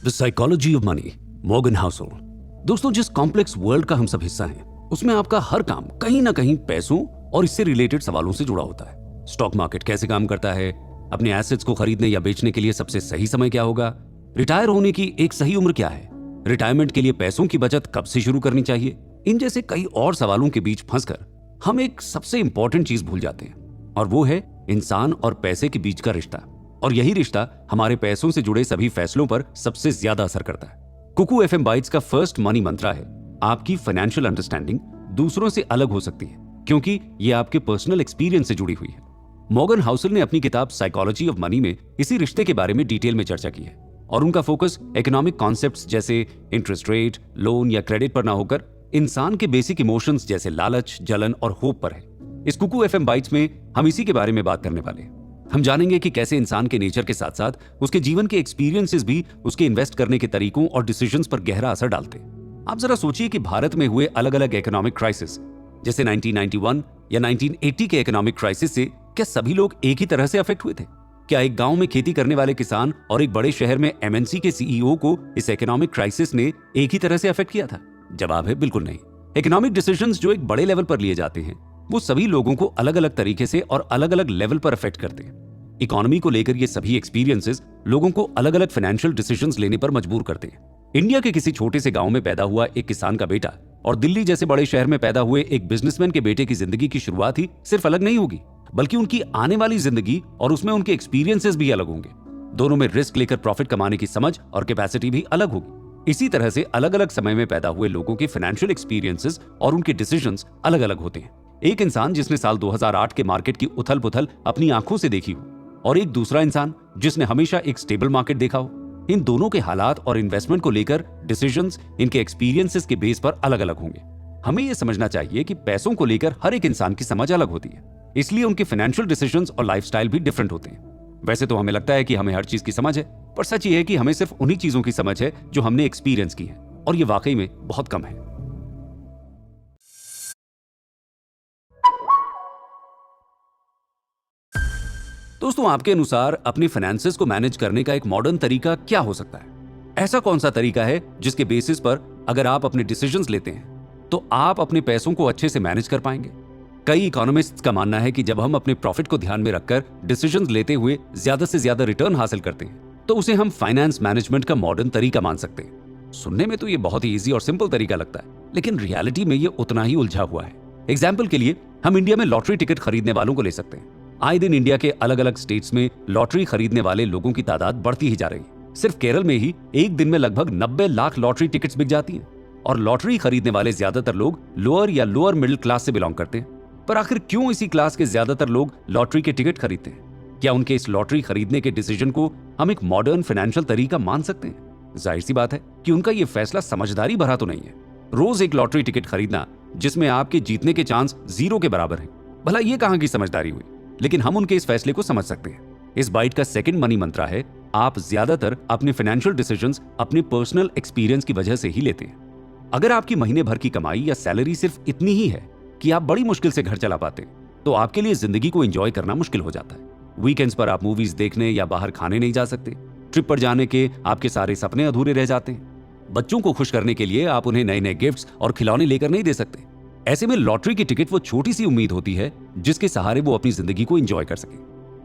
The psychology of money, Morgan Housel. दोस्तों, जिस complex world का हम सब हिस्सा हैं, उसमें आपका हर काम कहीं ना कहीं पैसों और इससे रिलेटेड सवालों से जुड़ा होता है। स्टॉक मार्केट कैसे काम करता है, अपने एसेट्स को खरीदने या बेचने के लिए सबसे सही समय क्या होगा, रिटायर होने की एक सही उम्र क्या है, रिटायरमेंट के लिए पैसों की बचत कब से शुरू करनी चाहिए, इन जैसे कई और सवालों के बीच फंसकर हम एक सबसे इंपॉर्टेंट चीज भूल जाते हैं, और वो है इंसान और पैसे के बीच का रिश्ता। और यही रिश्ता हमारे पैसों से जुड़े सभी फैसलों पर सबसे ज्यादा असर करता है। कुकू एफएम बाइट्स का फर्स्ट मनी मंत्रा है, आपकी फाइनेंशियल अंडरस्टैंडिंग दूसरों से अलग हो सकती है क्योंकि ये आपके पर्सनल एक्सपीरियंस से जुड़ी हुई है। मॉर्गन हाउसल ने अपनी किताब साइकोलॉजी ऑफ मनी में इसी रिश्ते के बारे में डिटेल में चर्चा की है, और उनका फोकस इकोनॉमिक कॉन्सेप्ट्स जैसे इंटरेस्ट रेट, लोन या क्रेडिट पर ना होकर इंसान के बेसिक इमोशंस जैसे लालच, जलन और होप पर है। इस कुकू एफएम बाइट्स में हम इसी के बारे में बात करने वाले हैं। हम जानेंगे कि कैसे इंसान के नेचर के साथ साथ उसके जीवन के एक्सपीरियंसेस भी उसके इन्वेस्ट करने के तरीकों और डिसीजंस पर गहरा असर डालते हैं। आप जरा सोचिए कि भारत में हुए अलग अलग इकोनॉमिक क्राइसिस जैसे 1991 या 1980 के इकोनॉमिक क्राइसिस से क्या सभी लोग एक ही तरह से अफेक्ट हुए थे? क्या एक गांव में खेती करने वाले किसान और एक बड़े शहर में एमएनसी के सीईओ को इस इकोनॉमिक क्राइसिस ने एक ही तरह से अफेक्ट किया था? जवाब है बिल्कुल नहीं। इकोनॉमिक डिसीजंस जो एक बड़े लेवल पर लिए जाते हैं वो सभी लोगों को अलग अलग तरीके से और अलग अलग लेवल पर अफेक्ट करते हैं। इकोनॉमी को लेकर ये सभी एक्सपीरियंसेस लोगों को अलग अलग फाइनेंशियल डिसीजंस लेने पर मजबूर करते हैं। इंडिया के किसी छोटे से गांव में पैदा हुआ एक किसान का बेटा और दिल्ली जैसे बड़े शहर में पैदा हुए एक बिजनेसमैन के बेटे की जिंदगी की शुरुआत ही सिर्फ अलग नहीं होगी, बल्कि उनकी आने वाली जिंदगी और उसमें उनके एक्सपीरियंसेस भी अलग होंगे। दोनों में रिस्क लेकर प्रॉफिट कमाने की समझ और कैपेसिटी भी अलग होगी। इसी तरह से अलग अलग समय में पैदा हुए लोगों के फाइनेंशियल एक्सपीरियंसेस और उनके डिसीजंस अलग अलग होते हैं। एक इंसान जिसने साल 2008 के मार्केट की उथल पुथल अपनी आंखों से देखी हो, और एक दूसरा इंसान जिसने हमेशा एक स्टेबल मार्केट देखा हो, इन दोनों के हालात और इन्वेस्टमेंट को लेकर डिसीजंस इनके एक्सपीरियंसेस के बेस पर अलग अलग होंगे। हमें यह समझना चाहिए कि पैसों को लेकर हर एक इंसान की समझ अलग होती है, इसलिए उनके फाइनेंशियल डिसीजंस और लाइफस्टाइल भी डिफरेंट होते हैं। वैसे तो हमें लगता है कि हमें हर चीज की समझ है, पर सच ये है कि हमें सिर्फ उन्हीं चीजों की समझ है जो हमने एक्सपीरियंस की है, और ये वाकई में बहुत कम है। दोस्तों, आपके अनुसार अपने फाइनेंसेस को मैनेज करने का एक मॉडर्न तरीका क्या हो सकता है? ऐसा कौन सा तरीका है जिसके बेसिस पर अगर आप अपने डिसीजंस लेते हैं तो आप अपने पैसों को अच्छे से मैनेज कर पाएंगे? कई इकोनॉमिस्ट्स का मानना है कि जब हम अपने प्रॉफिट को ध्यान में रखकर डिसीजंस लेते हुए ज्यादा से ज्यादा रिटर्न हासिल करते हैं तो उसे हम फाइनेंस मैनेजमेंट का मॉडर्न तरीका मान सकते हैं। सुनने में तो ये बहुत ही इजी और सिंपल तरीका लगता है, लेकिन रियलिटी में ये उतना ही उलझा हुआ है। एग्जाम्पल के लिए हम इंडिया में लॉटरी टिकट खरीदने वालों को ले सकते हैं। आए दिन इंडिया के अलग अलग स्टेट्स में लॉटरी खरीदने वाले लोगों की तादाद बढ़ती ही जा रही है। सिर्फ केरल में ही एक दिन में लगभग 90 लाख लॉटरी टिकट्स बिक जाती हैं, और लॉटरी खरीदने वाले ज्यादातर लोग लोअर या लोअर मिडिल क्लास से बिलोंग करते हैं। पर आखिर क्यों इसी क्लास के ज्यादातर लोग लॉटरी के टिकट खरीदते हैं? क्या उनके इस लॉटरी खरीदने के डिसीजन को हम एक मॉडर्न फाइनेंशियल तरीका मान सकते हैं? जाहिर सी बात है कि उनका यह फैसला समझदारी भरा तो नहीं है। रोज एक लॉटरी टिकट खरीदना जिसमें आपके जीतने के चांस 0 के बराबर है, भला ये कहां की समझदारी हुई? लेकिन हम उनके इस फैसले को समझ सकते हैं। इस बाइट का सेकंड मनी मंत्रा है, आप ज्यादातर अपने फाइनेंशियल डिसीजंस अपने पर्सनल एक्सपीरियंस की वजह से ही लेते हैं। अगर आपकी महीने भर की कमाई या सैलरी सिर्फ इतनी ही है कि आप बड़ी मुश्किल से घर चला पाते हैं, तो आपके लिए जिंदगी को एंजॉय करना मुश्किल हो जाता है। वीकेंड्स पर आप मूवीज देखने या बाहर खाने नहीं जा सकते। ट्रिप पर जाने के आपके सारे सपने अधूरे रह जाते हैं। बच्चों को खुश करने के लिए आप उन्हें नए नए गिफ्ट्स और खिलौने लेकर नहीं दे सकते। ऐसे में लॉटरी की टिकट वो छोटी सी उम्मीद होती है जिसके सहारे वो अपनी जिंदगी को एंजॉय कर सके,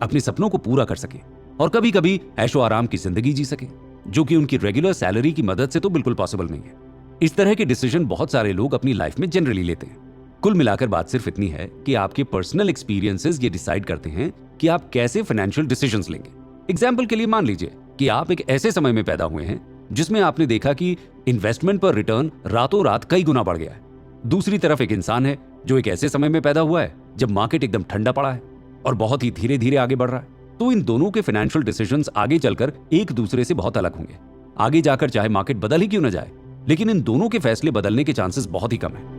अपने सपनों को पूरा कर सके, और कभी कभी ऐशो आराम की जिंदगी जी सके, जो कि उनकी रेगुलर सैलरी की मदद से तो बिल्कुल पॉसिबल नहीं है। इस तरह के डिसीजन बहुत सारे लोग अपनी लाइफ में जनरली लेते हैं। कुल मिलाकर बात सिर्फ इतनी है कि आपके पर्सनल एक्सपीरियंसेस ये डिसाइड करते हैं कि आप कैसे फाइनेंशियल डिसीजंस लेंगे। एग्जाम्पल के लिए मान लीजिए कि आप एक ऐसे समय में पैदा हुए हैं जिसमें आपने देखा कि इन्वेस्टमेंट पर रिटर्न रातों रात कई गुना बढ़ गया है। दूसरी तरफ एक इंसान है जो एक ऐसे समय में पैदा हुआ है जब मार्केट एकदम ठंडा पड़ा है और बहुत ही धीरे धीरे आगे बढ़ रहा है। तो इन दोनों के फाइनेंशियल डिसीजंस आगे चलकर एक दूसरे से बहुत अलग होंगे। आगे जाकर चाहे मार्केट बदल ही क्यों न जाए, लेकिन इन दोनों के फैसले बदलने के चांसेस बहुत ही कम है।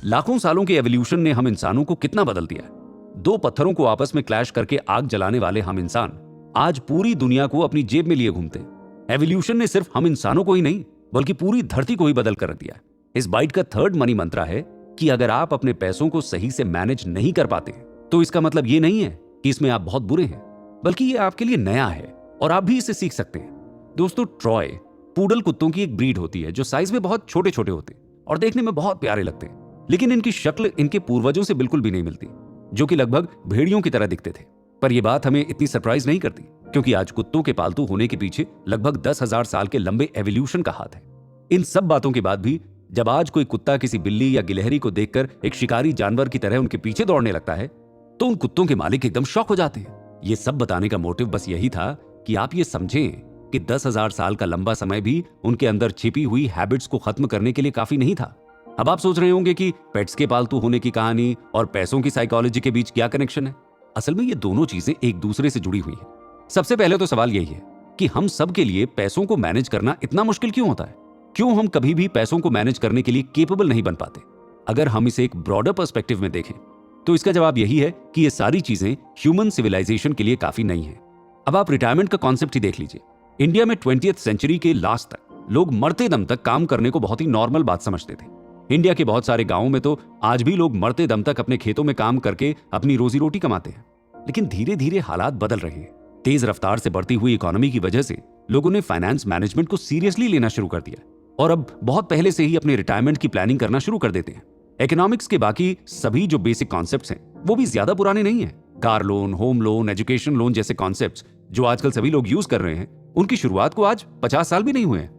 लाखों सालों के एवोल्यूशन ने हम इंसानों को कितना बदल दिया है। 2 पत्थरों को आपस में क्लैश करके आग जलाने वाले हम इंसान आज पूरी दुनिया को अपनी जेब में लिए घूमते हैं। एवोल्यूशन ने सिर्फ हम इंसानों को ही नहीं बल्कि पूरी धरती को ही बदल कर रख दिया। इस बाइट का थर्ड मनी मंत्रा है कि अगर आप अपने पैसों को सही से मैनेज नहीं कर पाते तो इसका मतलब ये नहीं है कि इसमें आप बहुत बुरे हैं, बल्कि ये आपके लिए नया है। और आप भी इसे सीख सकते हैं। दोस्तों, ट्रॉय पूडल कुत्तों की एक ब्रीड होती है जो साइज में बहुत छोटे छोटे होते हैं और देखने में बहुत प्यारे लगते हैं, लेकिन इनकी शक्ल इनके पूर्वजों से बिल्कुल भी नहीं मिलती, जो कि लगभग भेड़ियों की तरह दिखते थे। पर यह बात हमें इतनी सरप्राइज नहीं करती, क्योंकि आज कुत्तों के पालतू होने के पीछे लगभग 10,000 साल के लंबे एवोल्यूशन का हाथ है। इन सब बातों के बाद भी जब आज कोई कुत्ता किसी बिल्ली या गिलहरी को देखकर एक शिकारी जानवर की तरह उनके पीछे दौड़ने लगता है, तो उन कुत्तों के मालिक एकदम शॉक हो जाते हैं। ये सब बताने का मोटिव बस यही था कि आप ये समझें कि 10,000 साल का लंबा समय भी उनके अंदर छिपी हुई हैबिट्स को खत्म करने के लिए काफी नहीं था। अब आप सोच रहे होंगे कि पेट्स के पालतू होने की कहानी और पैसों की साइकोलॉजी के बीच क्या कनेक्शन है। असल में ये दोनों चीजें एक दूसरे से जुड़ी हुई हैं। सबसे पहले तो सवाल यही है कि हम सब के लिए पैसों को मैनेज करना इतना मुश्किल क्यों होता है? क्यों हम कभी भी पैसों को मैनेज करने के लिए केपेबल नहीं बन पाते? अगर हम इसे एक ब्रॉडर पर्सपेक्टिव में देखें तो इसका जवाब यही है कि ये सारी चीजें ह्यूमन सिविलाइजेशन के लिए काफी नई हैं। अब आप रिटायरमेंट का कॉन्सेप्ट ही देख लीजिए। इंडिया में 20th सेंचुरी के लास्ट तक लोग मरते दम तक काम करने को बहुत ही नॉर्मल बात समझते थे। इंडिया के बहुत सारे गांवों में तो आज भी लोग मरते दम तक अपने खेतों में काम करके अपनी रोजी रोटी कमाते हैं। लेकिन धीरे धीरे हालात बदल रहे हैं। तेज रफ्तार से बढ़ती हुई इकोनॉमी की वजह से लोगों ने फाइनेंस मैनेजमेंट को सीरियसली लेना शुरू कर दिया और अब बहुत पहले से ही अपने रिटायरमेंट की प्लानिंग करना शुरू कर देते हैं। इकोनॉमिक्स के बाकी सभी जो बेसिक कॉन्सेप्ट्स हैं वो भी ज्यादा पुराने नहीं हैं। Car loan, home loan, education loan जैसे कॉन्सेप्ट्स जो आजकल सभी लोग यूज कर रहे हैं, उनकी शुरुआत को आज 50 साल भी नहीं हुए हैं।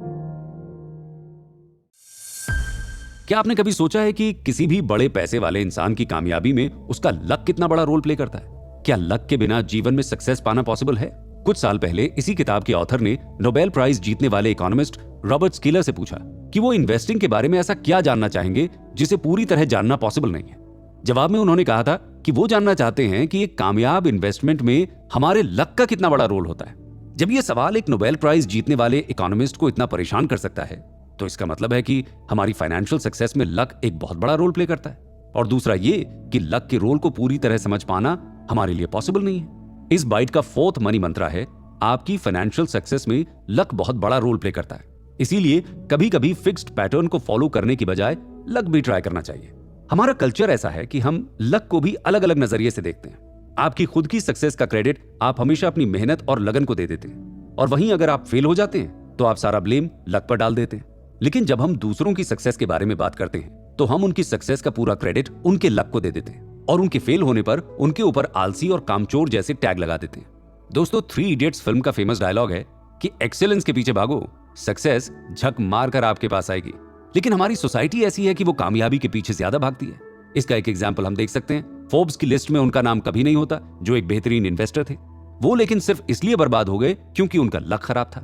क्या आपने कभी सोचा है कि किसी भी बड़े पैसे वाले इंसान की कामयाबी में उसका लक कितना बड़ा रोल प्ले करता है? क्या लक के बिना जीवन में सक्सेस पाना पॉसिबल है? कुछ साल पहले इसी किताब के ऑथर ने नोबेल प्राइज जीतने वाले इकोनॉमिस्ट रॉबर्ट स्किलर से पूछा कि वो इन्वेस्टिंग के बारे में ऐसा क्या जानना चाहेंगे जिसे पूरी तरह जानना पॉसिबल नहीं है। जवाब में उन्होंने कहा था कि वो जानना चाहते हैं कि एक कामयाब इन्वेस्टमेंट में हमारे लक का कितना बड़ा रोल होता है। जब ये सवाल एक नोबेल प्राइज जीतने वाले इकोनॉमिस्ट को इतना परेशान कर सकता है, तो इसका मतलब है कि हमारी फाइनेंशियल सक्सेस में लक एक बहुत बड़ा रोल प्ले करता है। और दूसरा ये कि लक के रोल को पूरी तरह समझ पाना हमारे लिए पॉसिबल नहीं है। इस बाइट का 4th मनी मंत्रा है, आपकी फाइनेंशियल सक्सेस में लक बहुत बड़ा रोल प्ले करता है। इसीलिए कभी कभी फिक्स्ड पैटर्न को फॉलो करने की बजाय लक भी ट्राई करना चाहिए। हमारा कल्चर ऐसा है कि हम लक को भी अलग अलग नजरिए से देखते हैं। आपकी खुद की सक्सेस का क्रेडिट आप हमेशा अपनी मेहनत और लगन को दे देते हैं, और वहीं अगर आप फेल हो जाते हैं तो आप सारा ब्लेम लक पर डाल देते हैं। लेकिन जब हम दूसरों की सक्सेस के बारे में बात करते हैं तो हम उनकी सक्सेस का पूरा क्रेडिट उनके लक को दे देते हैं और उनके फेल होने पर उनके ऊपर आलसी और कामचोर जैसे टैग लगा देते हैं। दोस्तों, 3 इडियट्स फिल्म का फेमस डायलॉग है कि एक्सेलेंस के पीछे भागो, सक्सेस झक मार कर आपके पास आएगी। लेकिन हमारी सोसाइटी ऐसी है कि वो कामयाबी के पीछे ज्यादा भागती है। इसका एक एग्जाम्पल हम देख सकते हैं। फोर्ब्स की लिस्ट में उनका नाम कभी नहीं होता जो एक बेहतरीन इन्वेस्टर थे। वो लेकिन सिर्फ इसलिए बर्बाद हो गए क्योंकि उनका लक खराब था।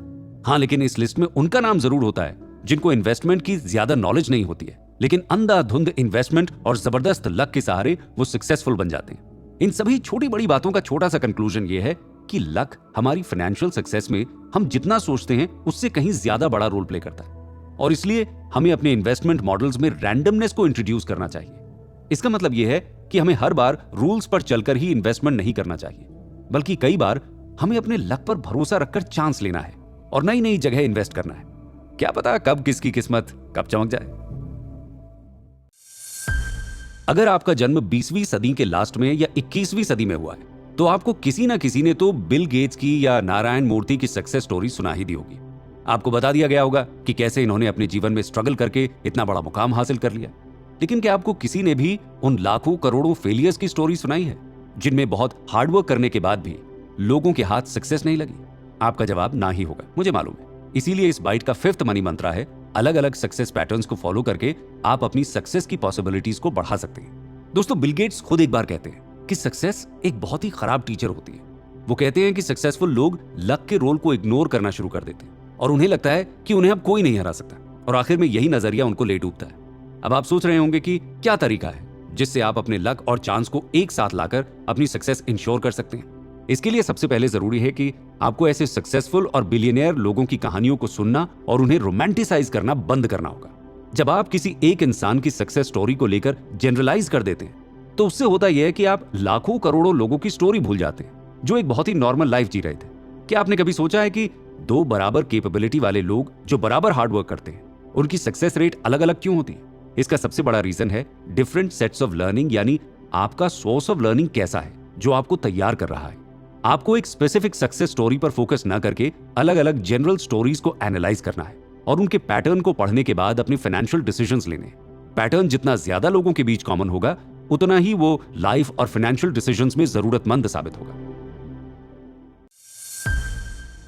हाँ, लेकिन इस लिस्ट में उनका नाम जरूर होता है जिनको इन्वेस्टमेंट की ज्यादा नॉलेज नहीं होती है, लेकिन अंधाधुंध इन्वेस्टमेंट और जबरदस्त लक के सहारे वो सक्सेसफुल बन जाते हैं। इन सभी छोटी बड़ी बातों का छोटा सा कंक्लूजन ये है कि लक हमारी फाइनेंशियल सक्सेस में हम जितना सोचते हैं उससे कहीं ज्यादा बड़ा रोल प्ले करता है, और इसलिए हमें अपने इन्वेस्टमेंट मॉडल्स में रैंडमनेस को इंट्रोड्यूस करना चाहिए। इसका मतलब यह है कि हमें हर बार रूल्स पर चलकर ही इन्वेस्टमेंट नहीं करना चाहिए, बल्कि कई बार हमें अपने लक पर भरोसा रखकर चांस लेना है और नई नई जगह इन्वेस्ट करना है। क्या पता कब किसकी किस्मत कब चमक जाए। अगर आपका जन्म 20वीं सदी के लास्ट में या 21वीं सदी में हुआ है तो आपको किसी ना किसी ने तो बिल गेट्स की या नारायण मूर्ति की सक्सेस स्टोरी सुना ही दी होगी। आपको बता दिया गया होगा कि कैसे इन्होंने अपने जीवन में स्ट्रगल करके इतना बड़ा मुकाम हासिल कर लिया। लेकिन क्या आपको किसी ने भी उन लाखों करोड़ों फेलियर्स की स्टोरी सुनाई है जिनमें बहुत हार्डवर्क करने के बाद भी लोगों के हाथ सक्सेस नहीं लगी? आपका जवाब ना ही होगा, मुझे मालूम है। इसीलिए इस बाइट का 5th मनी मंत्रा है, अलग अलग सक्सेस पैटर्न्स को फॉलो करके आप अपनी सक्सेस की पॉसिबिलिटीज को बढ़ा सकते हैं। दोस्तों, बिल गेट्स खुद एक बार कहते हैं कि सक्सेस एक बहुत ही खराब टीचर होती है। वो कहते हैं कि सक्सेसफुल लोग लक के रोल को इग्नोर करना शुरू कर देते हैं और उन्हें लगता है कि उन्हें अब कोई नहीं हरा सकता, और आखिर में यही नजरिया उनको ले डूबता है। अब आप सोच रहे होंगे कि क्या तरीका है जिससे आप अपने लक और चांस को एक साथ लाकर अपनी सक्सेस इंश्योर कर सकते हैं। इसके लिए सबसे पहले जरूरी है कि आपको ऐसे सक्सेसफुल और बिलियनियर लोगों की कहानियों को सुनना और उन्हें रोमांटिसाइज करना बंद करना होगा। जब आप किसी एक इंसान की सक्सेस स्टोरी को लेकर जनरलाइज कर देते हैं तो उससे होता यह है कि आप लाखों करोड़ों लोगों की स्टोरी भूल जाते हैं जो एक बहुत ही नॉर्मल लाइफ जी रहे थे। क्या आपने कभी सोचा है कि 2 बराबर कैपेबिलिटी वाले लोग जो बराबर हार्डवर्क करते हैं उनकी सक्सेस रेट अलग अलग क्यों होती है? इसका सबसे बड़ा रीजन है डिफरेंट सेट्स ऑफ लर्निंग, यानी आपका सोर्स ऑफ लर्निंग कैसा है जो आपको तैयार कर रहा है। आपको एक स्पेसिफिक सक्सेस स्टोरी पर फोकस ना करके अलग अलग जनरल स्टोरीज को एनालाइज करना है और उनके पैटर्न को पढ़ने के बाद अपनी फाइनेंशियल डिसीजंस लेने। पैटर्न जितना ज्यादा लोगों के बीच कॉमन होगा, उतना ही वो लाइफ और फाइनेंशियल डिसीजंस में जरूरतमंद साबित होगा।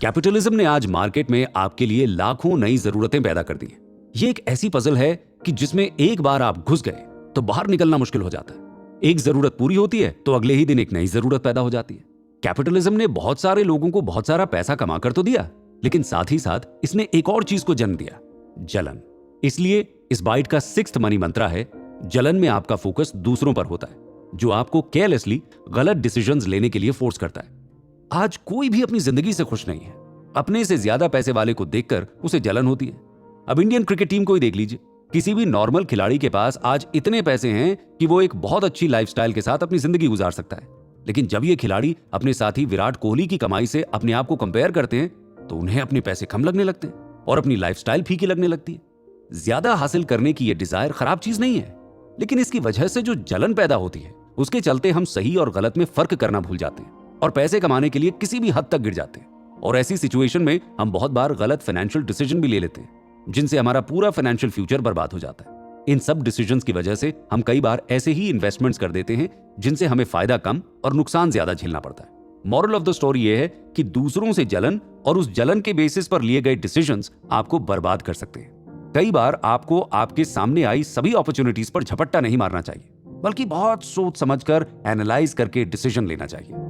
कैपिटलिज्म ने आज मार्केट में आपके लिए लाखों नई जरूरतें पैदा कर दी हैं। ये एक ऐसी पजल है कि जिसमें एक बार आप घुस गए तो बाहर निकलना मुश्किल हो जाता है। एक जरूरत पूरी होती है तो अगले ही दिन एक नई जरूरत पैदा हो जाती है। कैपिटलिज्म ने बहुत सारे लोगों को बहुत सारा पैसा कमा कर तो दिया, लेकिन साथ ही साथ इसने एक और चीज को जन्म दिया, जलन। इसलिए इस बाइट का 6th मनी मंत्रा है, जलन में आपका फोकस दूसरों पर होता है, जो आपको केयरलेसली गलत डिसीजंस लेने के लिए फोर्स करता है। आज कोई भी अपनी जिंदगी से खुश नहीं है। अपने से ज्यादा पैसे वाले को देखकर उसे जलन होती है। अब इंडियन क्रिकेट टीम को ही देख लीजिए। किसी भी नॉर्मल खिलाड़ी के पास आज इतने पैसे हैं कि वो एक बहुत अच्छी लाइफस्टाइल के साथ अपनी जिंदगी गुजार सकता है, लेकिन जब ये खिलाड़ी अपने साथी विराट कोहली की कमाई से अपने आप को कंपेयर करते हैं तो उन्हें अपने पैसे कम लगने लगते हैं और अपनी लाइफस्टाइल फीकी लगने लगती है। ज्यादा हासिल करने की ये डिजायर खराब चीज नहीं है, लेकिन इसकी वजह से जो जलन पैदा होती है उसके चलते हम सही और गलत में फर्क करना भूल जाते हैं और पैसे कमाने के लिए किसी भी हद तक गिर जाते हैं। और ऐसी सिचुएशन में हम बहुत बार गलत फाइनेंशियल डिसीजन भी ले लेते हैं, जिनसे हमारा पूरा फाइनेंशियल फ्यूचर बर्बाद हो जाता है। इन सब डिसीजंस की वजह से हम कई बार ऐसे ही इन्वेस्टमेंट्स कर देते हैं जिनसे हमें फायदा कम और नुकसान ज्यादा झेलना पड़ता है। मॉरल ऑफ द स्टोरी ये है कि दूसरों से जलन और उस जलन के बेसिस पर लिए गए डिसीजंस आपको बर्बाद कर सकते हैं। कई बार आपको आपके सामने आई सभी अपॉर्चुनिटीज पर झपट्टा नहीं मारना चाहिए, बल्कि बहुत सोच समझकर एनालाइज करके डिसीजन लेना चाहिए।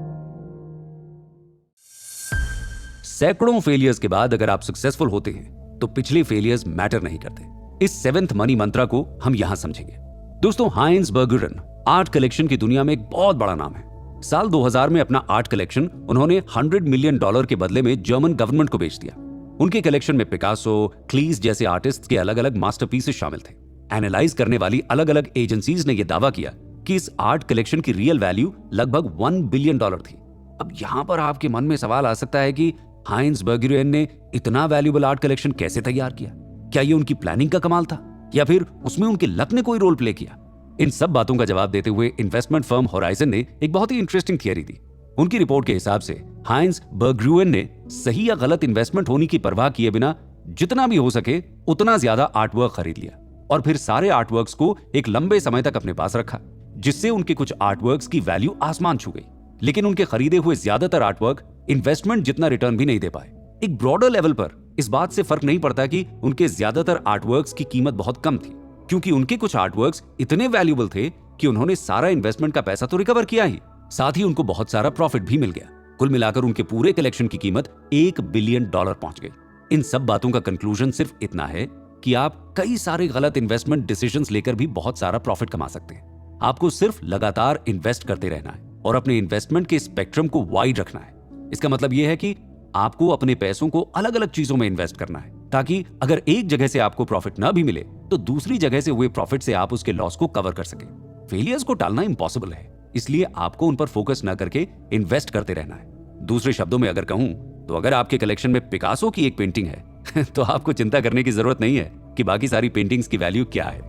सैकड़ों फेलियर्स के बाद अगर आप सक्सेसफुल होते हैं तो पिछले फेलियर्स मैटर नहीं करते। इस 7th मनी मंत्रा को हम यहां समझेंगे। दोस्तों, हाइंज बर्गुरन आर्ट कलेक्शन की दुनिया में एक बहुत बड़ा नाम है। साल 2000 में अपना आर्ट कलेक्शन उन्होंने $100 मिलियन के बदले में जर्मन गवर्नमेंट को बेच दिया। उनके कलेक्शन में पिकासो, क्लीज जैसे आर्टिस्ट के अलग अलग मास्टरपीसेस शामिल थे। एनालाइज करने वाली अलग अलग एजेंसीज ने यह दावा किया कि इस आर्ट कलेक्शन की रियल वैल्यू लगभग $1 बिलियन थी। अब यहां पर आपके मन में सवाल आ सकता है कि हाइंज बर्गुरन ने इतना वैल्यूएबल आर्ट कलेक्शन कैसे तैयार किया? क्या ये उनकी प्लानिंग का कमाल था या फिर उसमें उनके लक ने कोई रोल प्ले किया? इन सब बातों का जवाब देते हुए इन्वेस्टमेंट फर्म होराइजन ने एक बहुत ही इंटरेस्टिंग थियरी दी। उनकी रिपोर्ट के हिसाब से हाइंज बर्गुरन ने सही या गलत इन्वेस्टमेंट होने की परवाह किए बिना जितना भी हो सके उतना ज्यादा आर्टवर्क खरीद लिया और फिर सारे आर्टवर्क्स को एक लंबे समय तक अपने पास रखा, जिससे उनके कुछ आर्टवर्क्स की वैल्यू आसमान छू गई। लेकिन उनके खरीदे हुए ज्यादातर आर्टवर्क इन्वेस्टमेंट जितना रिटर्न भी नहीं दे पाए। एक ब्रॉडर लेवल पर इस बात से फर्क नहीं पड़ता कि उनके ज्यादातर आर्टवर्क्स की कीमत बहुत कम थी, क्योंकि उनके कुछ आर्टवर्क्स इतने वैल्यूएबल थे कि उन्होंने सारा इन्वेस्टमेंट का पैसा तो रिकवर किया ही, साथ ही उनको बहुत सारा प्रॉफिट भी मिल गया। कुल मिलाकर उनके पूरे कलेक्शन की कीमत $1 बिलियन पहुंच गई। इन सब बातों का कंक्लूजन सिर्फ इतना है कि आप कई सारे गलत इन्वेस्टमेंट डिसीजंस लेकर भी बहुत सारा प्रॉफिट कमा सकते हैं। आपको सिर्फ लगातार इन्वेस्ट करते रहना है और अपने इन्वेस्टमेंट के स्पेक्ट्रम को वाइड रखना है। इसका मतलब यह है कि आपको अपने पैसों को अलग अलग चीजों में इन्वेस्ट करना है, ताकि अगर एक जगह से आपको प्रॉफिट ना भी मिले तो दूसरी जगह से हुए प्रॉफिट से आप उसके लॉस को कवर कर सके। फेलियर्स को टालना इम्पॉसिबल है, इसलिए आपको उन पर फोकस न करके इन्वेस्ट करते रहना है। दूसरे शब्दों में अगर कहूं तो अगर आपके कलेक्शन में पिकासो की एक पेंटिंग है तो आपको चिंता करने की जरूरत नहीं है कि बाकी सारी पेंटिंग्स की वैल्यू क्या है।